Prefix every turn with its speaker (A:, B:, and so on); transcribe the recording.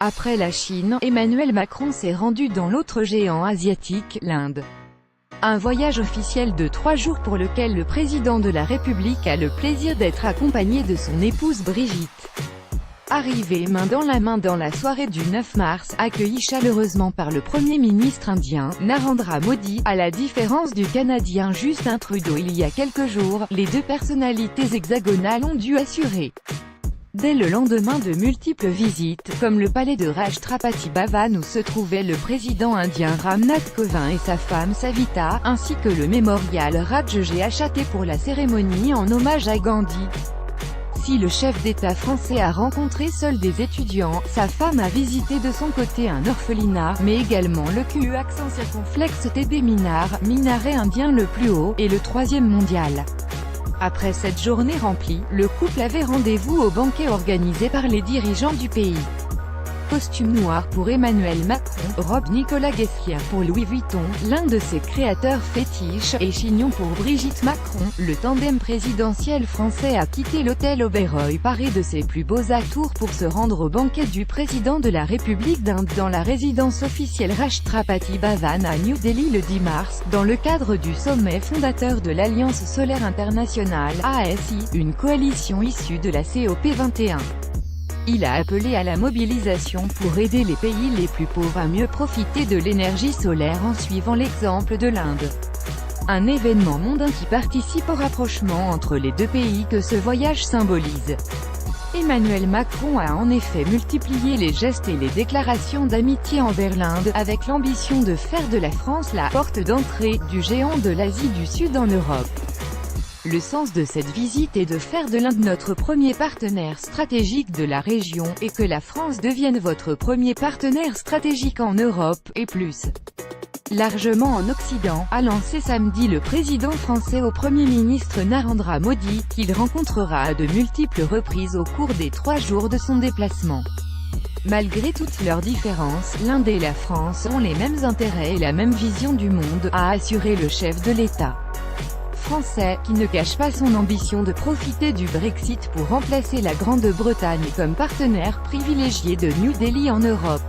A: Après la Chine, Emmanuel Macron s'est rendu dans l'autre géant asiatique, l'Inde. Un voyage officiel de 3 jours pour lequel le président de la République a le plaisir d'être accompagné de son épouse Brigitte. Arrivé main dans la soirée du 9 mars, accueilli chaleureusement par le Premier ministre indien, Narendra Modi, à la différence du Canadien Justin Trudeau il y a quelques jours, les deux personnalités hexagonales ont dû assurer dès le lendemain de multiples visites, comme le palais de Rashtrapati Bhavan où se trouvait le président indien Ramnath Kovind et sa femme Savita, ainsi que le mémorial Rajghat pour la cérémonie en hommage à Gandhi. Si le chef d'État français a rencontré seul des étudiants, sa femme a visité de son côté un orphelinat, mais également le QE accent circonflexe TD Minar, minaret indien le plus haut, et le 3e mondial. Après cette journée remplie, le couple avait rendez-vous au banquet organisé par les dirigeants du pays. Costume noir pour Emmanuel Macron, robe Nicolas Ghesquière pour Louis Vuitton, l'un de ses créateurs fétiches, et chignon pour Brigitte Macron. Le tandem présidentiel français a quitté l'hôtel Oberoi paré de ses plus beaux atours pour se rendre au banquet du président de la République d'Inde dans la résidence officielle Rashtrapati Bhavan à New Delhi le 10 mars, dans le cadre du sommet fondateur de l'Alliance solaire internationale, ASI, une coalition issue de la COP21. Il a appelé à la mobilisation pour aider les pays les plus pauvres à mieux profiter de l'énergie solaire en suivant l'exemple de l'Inde. Un événement mondain qui participe au rapprochement entre les deux pays que ce voyage symbolise. Emmanuel Macron a en effet multiplié les gestes et les déclarations d'amitié envers l'Inde, avec l'ambition de faire de la France la porte d'entrée du géant de l'Asie du Sud en Europe. Le sens de cette visite est de faire de l'Inde notre premier partenaire stratégique de la région, et que la France devienne votre premier partenaire stratégique en Europe, et plus largement en Occident, a lancé samedi le président français au Premier ministre Narendra Modi, qu'il rencontrera à de multiples reprises au cours des 3 jours de son déplacement. Malgré toutes leurs différences, l'Inde et la France ont les mêmes intérêts et la même vision du monde, a assuré le chef de l'État français, qui ne cache pas son ambition de profiter du Brexit pour remplacer la Grande-Bretagne comme partenaire privilégié de New Delhi en Europe.